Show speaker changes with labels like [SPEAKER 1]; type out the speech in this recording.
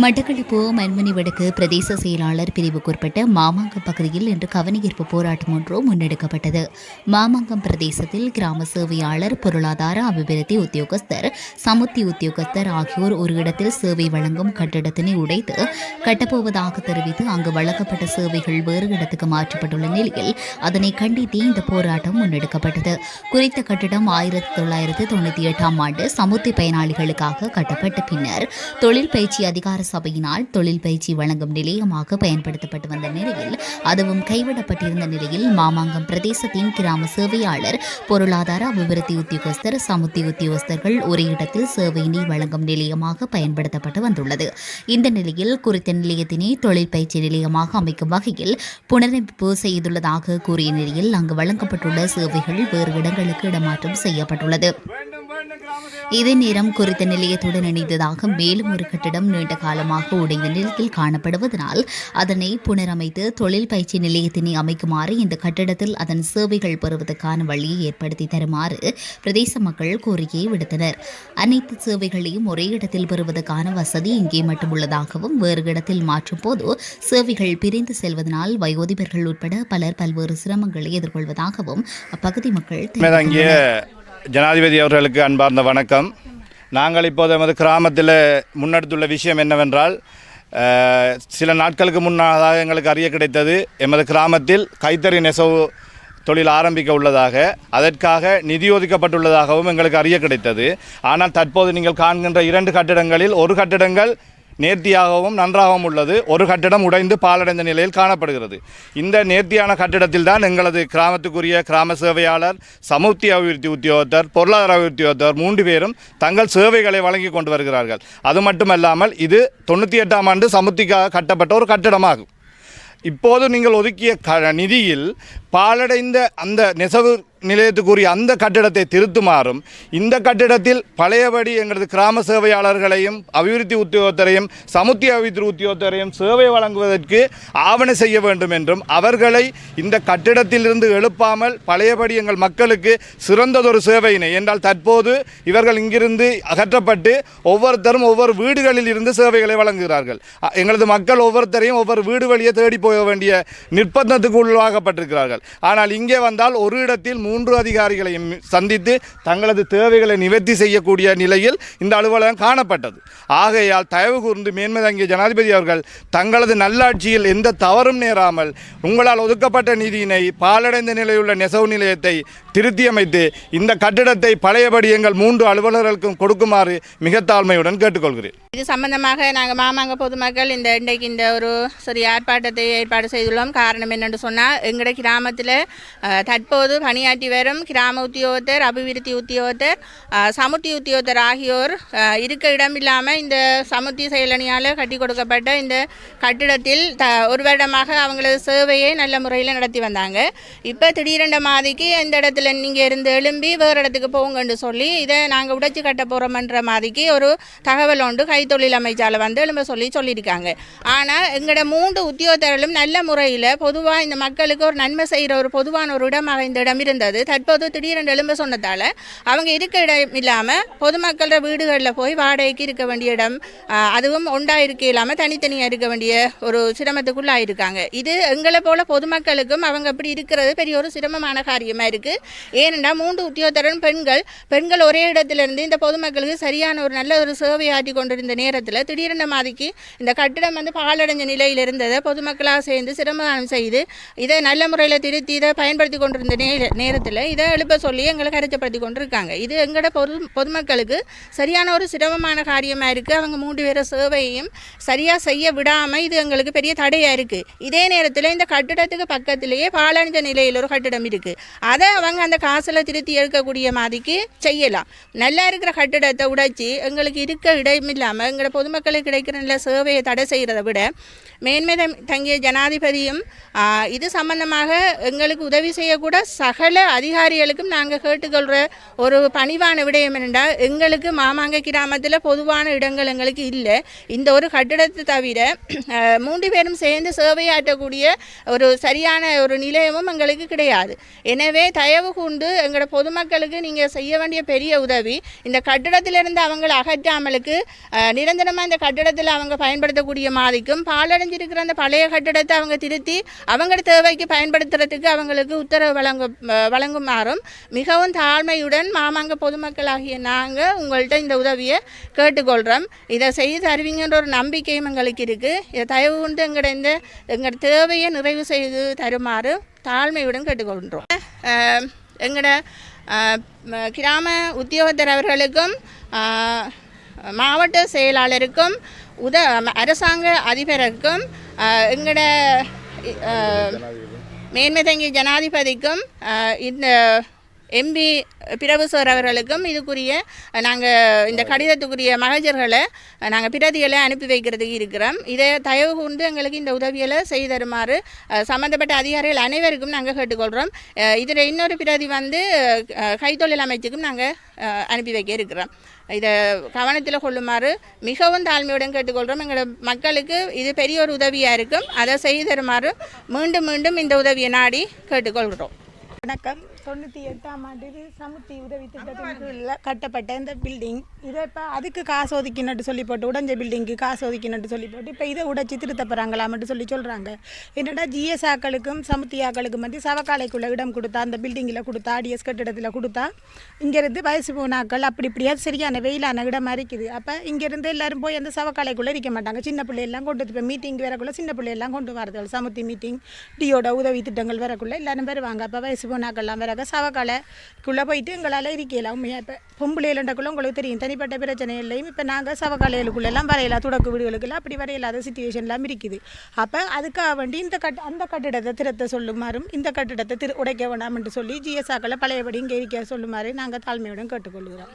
[SPEAKER 1] மட்டக்களப்பு மண்மணி வடக்கு பிரதேச செயலாளர் பிரிவுக்குட்பட்ட மாமாங்கம் பகுதியில் இன்று கவனஈர்ப்பு போராட்டம் ஒன்று முன்னெடுக்கப்பட்டது. மாமாங்கம் பிரதேசத்தில் கிராம சேவையாளர், பொருளாதார அபிவிருத்தி உத்தியோகஸ்தர், சமுத்தி உத்தியோகஸ்தர் ஆகியோர் ஒரு இடத்தில் சேவை வழங்கும் கட்டிடத்தினை உடைத்து கட்டப்போவதாக தெரிவித்து அங்கு வழங்கப்பட்ட சேவைகள் வேறு இடத்துக்கு மாற்றப்பட்டுள்ள நிலையில் அதனை கண்டித்து இந்த போராட்டம் முன்னெடுக்கப்பட்டது. குறித்த கட்டிடம் 1998 ஆண்டு சமுத்தி பயனாளிகளுக்காக கட்டப்பட்ட பின்னர் தொழில் பயிற்சி அதிகார சபையினால் தொழில் பயிற்சி வழங்கும் நிலையமாக பயன்படுத்தப்பட்டு வந்த நிலையில் அதுவும் கைவிடப்பட்டிருந்த நிலையில் மாமாங்கம் பிரதேசத்தின் கிராம சேவையாளர், பொருளாதார அபிவிருத்தி உத்தியோகஸ்தர், சமுத்தி உத்தியோகஸ்தர்கள் ஒரே இடத்தில் சேவையினை வழங்கும் நிலையமாக பயன்படுத்தப்பட்டு வந்துள்ளது. இந்த நிலையில் குறித்த நிலையத்தினை தொழில் பயிற்சி நிலையமாக அமைக்கும் வகையில் புனரமைப்பு செய்துள்ளதாக கூறிய நிலையில் அங்கு வழங்கப்பட்டுள்ள சேவைகள் வேறு இடங்களுக்கு இடமாற்றம் செய்யப்பட்டுள்ளது. இதே நேரம் குறித்த நிலையத்துடன் இணைந்ததாக மேலும் ஒரு கட்டிடம் நீண்ட காலமாக உடைந்த நிலையில் காணப்படுவதனால் அதனை புனரமைத்து தொழில் பயிற்சி நிலையத்தினை அமைக்குமாறு இந்த கட்டிடத்தில் அதன் சேவைகள் பெறுவதற்கான வழியை ஏற்படுத்தி தருமாறு பிரதேச மக்கள் கோரிக்கையை விடுத்தனர். அனைத்து சேவைகளையும் ஒரே இடத்தில் பெறுவதற்கான வசதி இங்கே மட்டும் உள்ளதாகவும் வேறு இடத்தில் மாற்றும் போது சேவைகள் பிரிந்து செல்வதனால் வயோதிபர்கள் உட்பட பலர் பல்வேறு சிரமங்களை எதிர்கொள்வதாகவும் அப்பகுதி மக்கள்
[SPEAKER 2] ஜனாதிபதி அவர்களுக்கு அன்பார்ந்த வணக்கம். நாங்கள் இப்போது எமது கிராமத்தில் முன்னெடுத்துள்ள விஷயம் என்னவென்றால், சில நாட்களுக்கு முன்னதாக எங்களுக்கு அறிய கிடைத்தது எமது கிராமத்தில் கைத்தறி நெசவு தொழில் ஆரம்பிக்க உள்ளதாக, அதற்காக நிதி ஒதுக்கப்பட்டுள்ளதாகவும் எங்களுக்கு அறிய கிடைத்தது. ஆனால் தற்போது நீங்கள் காண்கின்ற 2 கட்டிடங்களில் ஒரு கட்டிடங்கள் நேர்த்தியாகவும் நன்றாகவும் உள்ளது, ஒரு கட்டிடம் உடைந்து பாலடைந்த நிலையில் காணப்படுகிறது. இந்த நேர்த்தியான கட்டிடத்தில் தான் எங்களது கிராமத்துக்குரிய கிராம சேவையாளர், சமுத்தி அபிவிருத்தி உத்தியோகத்தர், பொருளாதார அபிவிருத்தி உத்தியோகத்தர் 3 பேரும் தங்கள் சேவைகளை வழங்கி கொண்டு வருகிறார்கள். அது மட்டுமல்லாமல் இது 98 ஆண்டு சமுத்திக்காக கட்டப்பட்ட ஒரு கட்டிடமாகும். இப்போது நீங்கள் ஒதுக்கிய நிதியில் பாலடைந்த அந்த நெசவு நிலையத்துக்குரிய அந்த கட்டிடத்தை திருத்துமாறும், இந்த கட்டிடத்தில் பழையபடி எங்களது கிராம சேவையாளர்களையும் அபிவிருத்தி உத்தியோகத்தரையும் சமுத்தி அபிவிருத்தி உத்தியோகத்தரையும் சேவை வழங்குவதற்கு ஆவண செய்ய வேண்டும் என்றும், அவர்களை இந்த கட்டிடத்திலிருந்து எழுப்பாமல் பழையபடி எங்கள் மக்களுக்கு சிறந்ததொரு சேவையினை என்றால் தற்போது இவர்கள் இங்கிருந்து அகற்றப்பட்டு ஒவ்வொருத்தரும் ஒவ்வொரு வீடுகளில் இருந்து சேவைகளை வழங்குகிறார்கள். எங்களது மக்கள் ஒவ்வொருத்தரையும் ஒவ்வொரு வீடு வழியே தேடி போக வேண்டிய நிர்பந்தத்துக்கு உள்ளாகப்பட்டிருக்கிறார்கள். ஆனால் இங்கே வந்தால் ஒரு இடத்தில் 3 அதிகாரிகளையும் சந்தித்து தங்களது தேவைகளை நிவர்த்தி செய்யக்கூடிய நிலையில் இந்த அலுவலகம் காணப்பட்டது. ஆகையால் தயவு கூர்ந்து மேன்மதங்கிய ஜனாதிபதி அவர்கள் தங்களது நல்லாட்சியில் எந்த தவறும் நேராமல் உங்களால் ஒதுக்கப்பட்ட நிதியினை பாலடைந்த நிலையுள்ள நெசவு நிலையத்தை திருத்தியமைத்து இந்த கட்டிடத்தை பழையபடி எங்கள் 3 அலுவலர்களுக்கும் கொடுக்குமாறு மிக தாழ்மையுடன் கேட்டுக்கொள்கிறேன்.
[SPEAKER 3] இது சம்பந்தமாக நாங்கள் மாமாங்க பொதுமக்கள் இன்றைக்கு இந்த ஒரு ஆர்ப்பாட்டத்தை ஏற்பாடு செய்துள்ளோம். காரணம் என்னென்று சொன்னால், எங்களுடைய கிராமத்தில் தற்போது பணியாற்றி வரும் கிராம உத்தியோகத்தர், அபிவிருத்தி உத்தியோகத்தர், சமுத்தி உத்தியோகத்தர் ஆகியோர் இருக்க இடமில்லாமல் இந்த சமுத்தி செயலணியால் கட்டி கொடுக்கப்பட்ட இந்த கட்டிடத்தில் ஒரு வருடமாக அவங்களது சேவையை நல்ல முறையில் நடத்தி வந்தாங்க. இப்போ திடீரென்ற மாதிரிக்கு இந்த இடத்துல நீங்கள் இருந்து எழும்பி வேறு இடத்துக்கு போங்கன்னு சொல்லி இதை நாங்கள் உடைச்சி கட்ட போகிறோம்ன்ற மாதிரிக்கு ஒரு தகவல் ஒன்று கைத்தொழில் அமைச்சால் வந்து எழும்ப சொல்லியிருக்காங்க. ஆனால் எங்களோட 3 உத்தியோகத்தர்களும் நல்ல முறையில் பொதுவாக இந்த மக்களுக்கு ஒரு நன்மை செய்கிற ஒரு பொதுவான ஒரு இடமாக இந்த இடம் இருந்தது. தற்போது திடீரென்று எழும்ப சொன்னதால் அவங்க இருக்க இடம் இல்லாமல் பொதுமக்களோட வீடுகளில் போய் வாடகைக்கு இருக்க வேண்டிய இடம், அதுவும் இருக்க இல்லாமல் தனித்தனியாக இருக்க வேண்டிய ஒரு சிரமத்துக்குள்ளாக இருக்காங்க. இது எங்களை போல பொதுமக்களுக்கும் அவங்க அப்படி இருக்கிறது பெரிய ஒரு சிரமமான காரியமாக இருக்குது. ஏனென்றால் 3 உத்தியோகத்தரும் பெண்கள் ஒரே இடத்திலிருந்து இந்த பொதுமக்களுக்கு சரியான ஒரு நல்ல ஒரு சேவை ஆற்றி கொண்டிருந்த நேரத்தில் திடீரென மாதிரிக்கு இந்த கட்டிடம் வந்து பாலடைஞ்ச நிலையில் இருந்ததை பொதுமக்களாக சேர்ந்து சிரமதானம் செய்து இதை நல்ல முறையில் திருத்தி இதை பயன்படுத்தி கொண்டிருந்த நேரத்தில் இதை எழுப்ப சொல்லி எங்களை கருத்துப்படுத்தி கொண்டிருக்காங்க. இது எங்களோட பொதுமக்களுக்கு சரியான ஒரு சிரமமான காரியமாக இருக்குது. அவங்க 3 பேர சேவையையும் சரியாக செய்ய விடாமல் இது எங்களுக்கு பெரிய தடையாக இருக்குது. இதே நேரத்தில் இந்த கட்டிடத்துக்கு பக்கத்திலேயே பாலடைஞ்ச நிலையில் ஒரு கட்டிடம் இருக்குது. அதை அவங்க அந்த காசில் திருத்தி எடுக்கக்கூடிய மாதிரிக்கு செய்யலாம். நல்லா இருக்கிற கட்டிடத்தை உடைச்சி எங்களுக்கு இருக்க இடமில்லாமல் எங்களோட பொதுமக்களுக்கு கிடைக்கிற நல்ல சேவையை தடை செய்கிறத விட மேன்மை தங்கிய ஜனாதிபதியும் இது சம்பந்தமாக எங்களுக்கு உதவி செய்யக்கூட சகல அதிகாரிகளுக்கும் நாங்கள் கேட்டுக்கொள்கிற ஒரு பணிவான விடயம் என்னென்றால் எங்களுக்கு மாமாங்க கிராமத்தில் பொதுவான இடங்கள் எங்களுக்கு இல்லை. இந்த ஒரு கட்டிடத்தை தவிர 3 பேரும் சேர்ந்து சேவையாற்றக்கூடிய ஒரு சரியான ஒரு நிலையமும் எங்களுக்கு கிடையாது. எனவே தயவு கூர்ந்து எங்களோட பொதுமக்களுக்கு நீங்கள் செய்ய வேண்டிய பெரிய உதவி, இந்த கட்டிடத்திலிருந்து அவங்களை அகற்றாமலுக்கு நிரந்தரமாக இந்த கட்டிடத்தில் அவங்க பயன்படுத்தக்கூடிய மாதிரிக்கும் பாலடைஞ்சிருக்கிற அந்த பழைய கட்டிடத்தை அவங்க திருத்தி அவங்களோட தேவைக்கு பயன்படுத்துறதுக்கு அவங்களுக்கு உத்தரவு வழங்குமாறும் மிகவும் தாழ்மையுடன் மாமாங்க பொதுமக்களாகிய நாங்கள் உங்கள்கிட்ட இந்த உதவியை கேட்டுக்கொள்கிறோம். இதை செய்து தருவீங்கன்ற ஒரு நம்பிக்கையும் எங்களுக்கு இருக்குது. இதை தயவு கொண்டு எங்களோட தேவையை நிறைவு செய்து தருமாறு தாழ்மையுடன் கேட்டுக்கொள்கிறோம். எங்களோட கிராம உத்தியோகத்தர் அவர்களுக்கும் மாவட்ட செயலாளருக்கும் அரசாங்க அதிபருக்கும் எங்களோட மேன்மை தங்கிய ஜனாதிபதிக்கும் இந்த எம்பி பிரபு சார் அவர்களுக்கும் இதுக்குரிய நாங்கள் இந்த கடிதத்துக்குரிய மகஜர்களை நாங்கள் பிரதிகளை அனுப்பி வைக்கிறதுக்கு இருக்கிறோம். இதை தயவு கொண்டு எங்களுக்கு இந்த உதவிகளை செய்து தருமாறு சம்மந்தப்பட்ட அதிகாரிகள் அனைவருக்கும் நாங்கள் கேட்டுக்கொள்கிறோம். இதில் இன்னொரு பிரதி கைத்தொழில் அமைச்சுக்கும் நாங்கள் அனுப்பி வைக்க இருக்கிறோம். இதை கவனத்தில் கொள்ளுமாறு மிகவும் தாழ்மையுடன் கேட்டுக்கொள்கிறோம். எங்களோட மக்களுக்கு இது பெரிய ஒரு உதவியாக இருக்கும். அதை செய்து தருமாறு மீண்டும் மீண்டும் இந்த உதவியை நாடி கேட்டுக்கொள்கிறோம்.
[SPEAKER 4] வணக்கம். 98ஆம் ஆண்டு சமுத்தி உதவி திட்டத்தின் கீழ் கட்டப்பட்ட இந்த பில்டிங் இதை இப்போ அதுக்கு காசு ஒதுக்கினட்டு சொல்லி போட்டு உடஞ்ச பில்டிங்க்கு காசு ஒதுக்கினட்டு சொல்லி போட்டு இப்போ இதை உடைச்சி திருத்த போகிறாங்களாமட்டு சொல்கிறாங்க. என்னடா ஜிஎஸ் ஆக்களுக்கும் சமுத்தி ஆக்களுக்கும் வந்து சவக்காலைக்குள்ளே இடம் கொடுத்தா அந்த பில்டிங்கில் கொடுத்தா டிஎஸ் கட்டிடத்தில் கொடுத்தா இங்கேருந்து வயசு போன ஆக்கள் அப்படி இப்படியா சரியான வெயிலான இடமா இருக்குது. அப்போ இங்கேருந்து எல்லோரும் போய் அந்த சவக்காலைக்குள்ளே இருக்க மாட்டாங்க. சின்ன பிள்ளையெல்லாம் கொண்டு இப்போ மீட்டிங் வரக்குள்ளே சின்ன பிள்ளையெல்லாம் கொண்டு வரது சமுத்தி மீட்டிங் டியோட உதவி திட்டங்கள் வரக்குள்ளே எல்லோரும் வருவாங்க. அப்போ வயசு போன ஆக்கள்லாம் வர சவக்காலைக்குள்ளே போயிட்டு எங்களால் இருக்கலாம். உண்மையாக இப்போ பொம்பளையிலண்டக்குள்ள உங்களுக்கு தெரியும் தனிப்பட்ட பிரச்சனைகளையும் இப்போ நாங்கள் சவக்காலைகளுக்குள்ளெல்லாம் வரையலாம், தொடக்கு வீடுகளுக்கெல்லாம் அப்படி வரையில்லாத சிச்சுவேஷன்லாம் இருக்குது. அப்போ அதுக்காக வேண்டி அந்த கட்டிடத்தை திருத்த சொல்லுமாறும் இந்த கட்டிடத்தை உடைக்க வேண்டாம் என்று சொல்லி ஜிஎஸ்ஆக்களை பழையபடி இங்கே இருக்க சொல்லுமாறு நாங்கள் தாழ்மையுடன் கேட்டுக்கொள்கிறோம்.